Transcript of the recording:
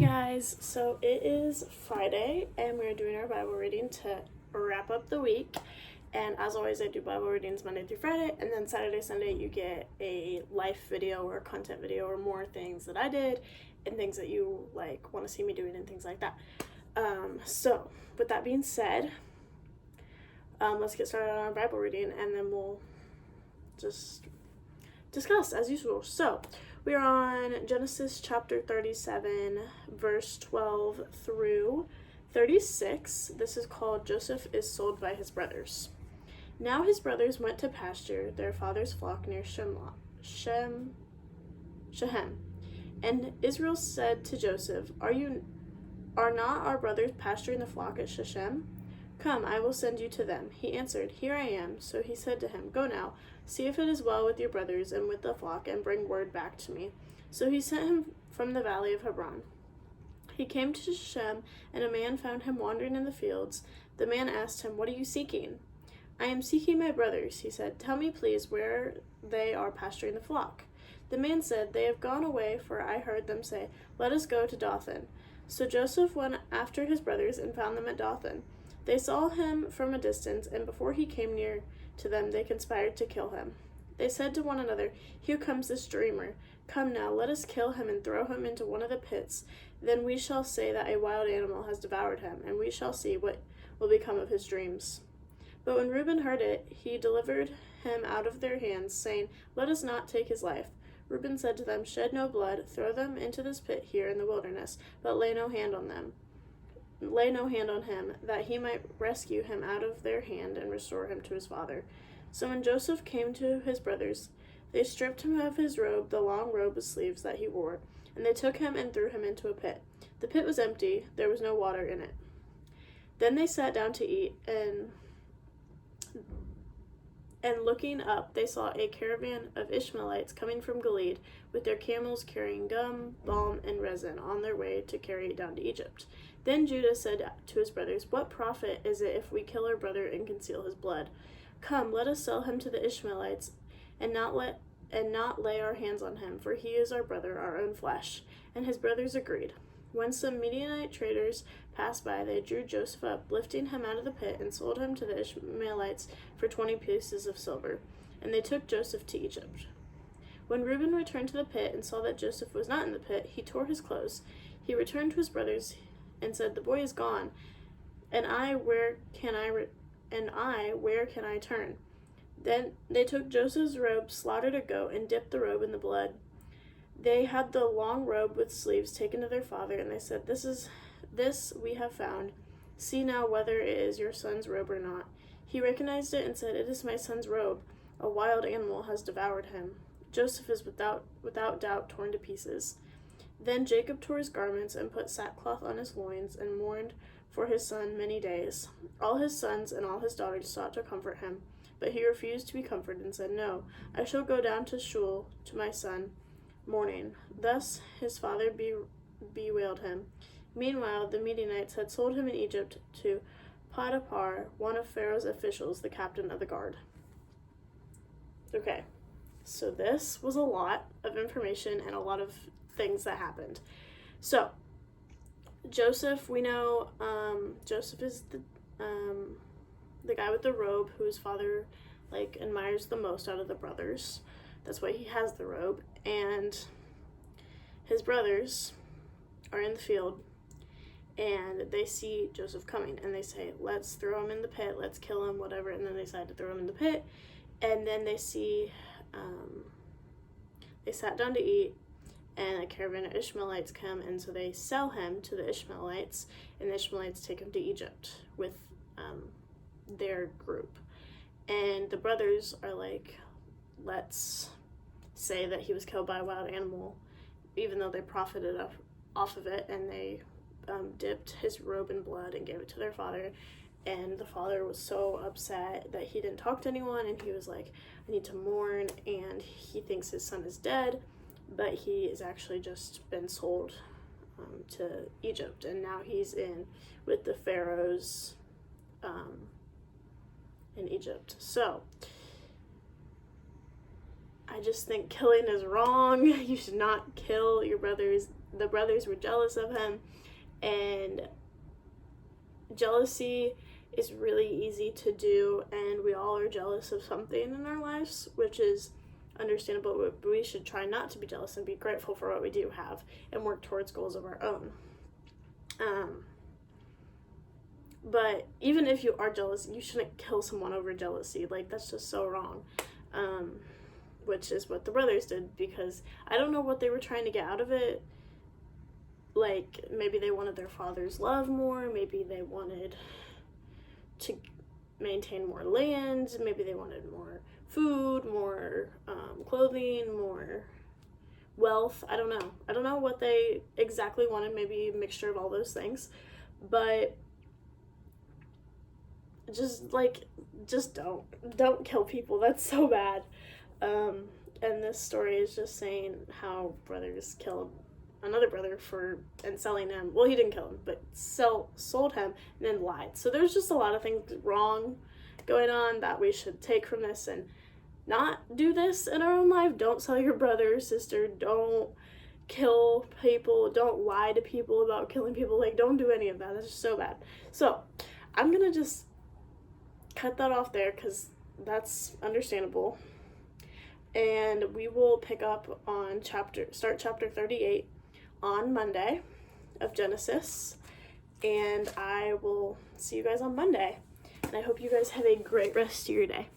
Guys, so it is Friday and we're doing our Bible reading to wrap up the week. And as always, I do Bible readings Monday through Friday, and then Saturday, Sunday you get a life video or content video or more things that I did and things that you want to see me doing and things like that. So with that being said, let's get started on our Bible reading and then we'll just discuss as usual. So we are on Genesis chapter 37, verse 12 through 36. This is called Joseph is sold by his brothers. Now his brothers went to pasture their father's flock near Shechem. And Israel said to Joseph, Are not our brothers pasturing the flock at Shechem? Come, I will send you to them. He answered, Here I am. So he said to him, Go now, see if it is well with your brothers and with the flock, and bring word back to me. So he sent him from the valley of Hebron. He came to Shechem, and a man found him wandering in the fields. The man asked him, What are you seeking? I am seeking my brothers, he said. Tell me, please, where they are pasturing the flock. The man said, They have gone away, for I heard them say, Let us go to Dothan. So Joseph went after his brothers and found them at Dothan. They saw him from a distance, and before he came near to them, they conspired to kill him. They said to one another, Here comes this dreamer. Come now, let us kill him and throw him into one of the pits. Then we shall say that a wild animal has devoured him, and we shall see what will become of his dreams. But when Reuben heard it, he delivered him out of their hands, saying, Let us not take his life. Reuben said to them, Shed no blood, throw them into this pit here in the wilderness, but lay no hand on him, that he might rescue him out of their hand and restore him to his father. So when Joseph came to his brothers, they stripped him of his robe, the long robe with sleeves that he wore, and they took him and threw him into a pit. The pit was empty, there was no water in it. Then they sat down to eat, and looking up, they saw a caravan of Ishmaelites coming from Gilead, with their camels carrying gum, balm, and resin on their way to carry it down to Egypt. Then Judah said to his brothers, What profit is it if we kill our brother and conceal his blood? Come, let us sell him to the Ishmaelites, and not lay our hands on him, for he is our brother, our own flesh. And his brothers agreed. When some Midianite traders passed by, they drew Joseph up, lifting him out of the pit, and sold him to the Ishmaelites for 20 pieces of silver. And they took Joseph to Egypt. When Reuben returned to the pit and saw that Joseph was not in the pit, he tore his clothes. He returned to his brothers and said, The boy is gone, and where can I turn? Then they took Joseph's robe, slaughtered a goat, and dipped the robe in the blood. They had the long robe with sleeves taken to their father, and they said, This we have found. See now whether it is your son's robe or not. He recognized it and said, It is my son's robe. A wild animal has devoured him. Joseph is without doubt torn to pieces. Then Jacob tore his garments and put sackcloth on his loins and mourned for his son many days. All his sons and all his daughters sought to comfort him, but he refused to be comforted and said, No, I shall go down to Shul to my son, mourning. Thus his father bewailed him. Meanwhile, the Midianites had sold him in Egypt to Potiphar, one of Pharaoh's officials, the captain of the guard. Okay, so this was a lot of information and a lot of things that happened. So, Joseph, we know Joseph is the guy with the robe who his father admires the most out of the brothers. That's why he has the robe. And his brothers are in the field and they see Joseph coming and they say, Let's throw him in the pit, let's kill him, whatever. And then they decide to throw him in the pit. And then they see they sat down to eat, and a caravan of Ishmaelites come, and so they sell him to the Ishmaelites, and the Ishmaelites take him to Egypt with their group. And the brothers are like, Let's say that he was killed by a wild animal, even though they profited off of it, and they dipped his robe in blood and gave it to their father. And the father was so upset that he didn't talk to anyone, and he was like, I need to mourn, and he thinks his son is dead, but he has actually just been sold to Egypt, and now he's in with the pharaohs in Egypt. So I just think killing is wrong. You should not kill your brothers. the brothers were jealous of him, and jealousy is really easy to do, and we all are jealous of something in our lives, which is understandable, but we should try not to be jealous and be grateful for what we do have and work towards goals of our own. But even if you are jealous, you shouldn't kill someone over jealousy. Like, that's just so wrong. Which is what the brothers did, because I don't know what they were trying to get out of it. Like, maybe they wanted their father's love more, maybe they wanted to maintain more land, maybe they wanted more food, more clothing, more wealth. I don't know what they exactly wanted, maybe a mixture of all those things, but just don't kill people. That's so bad. And this story is just saying how brothers killed another brother and selling him. Well, he didn't kill him, but sold him and then lied. So there's just a lot of things wrong going on that we should take from this and not do this in our own life. Don't sell your brother or sister. Don't kill people. Don't lie to people about killing people. Like, don't do any of that. That's just so bad. So I'm gonna just cut that off there because that's understandable. And we will pick up on start chapter 38 on Monday of Genesis. And I will see you guys on Monday. And I hope you guys have a great rest of your day.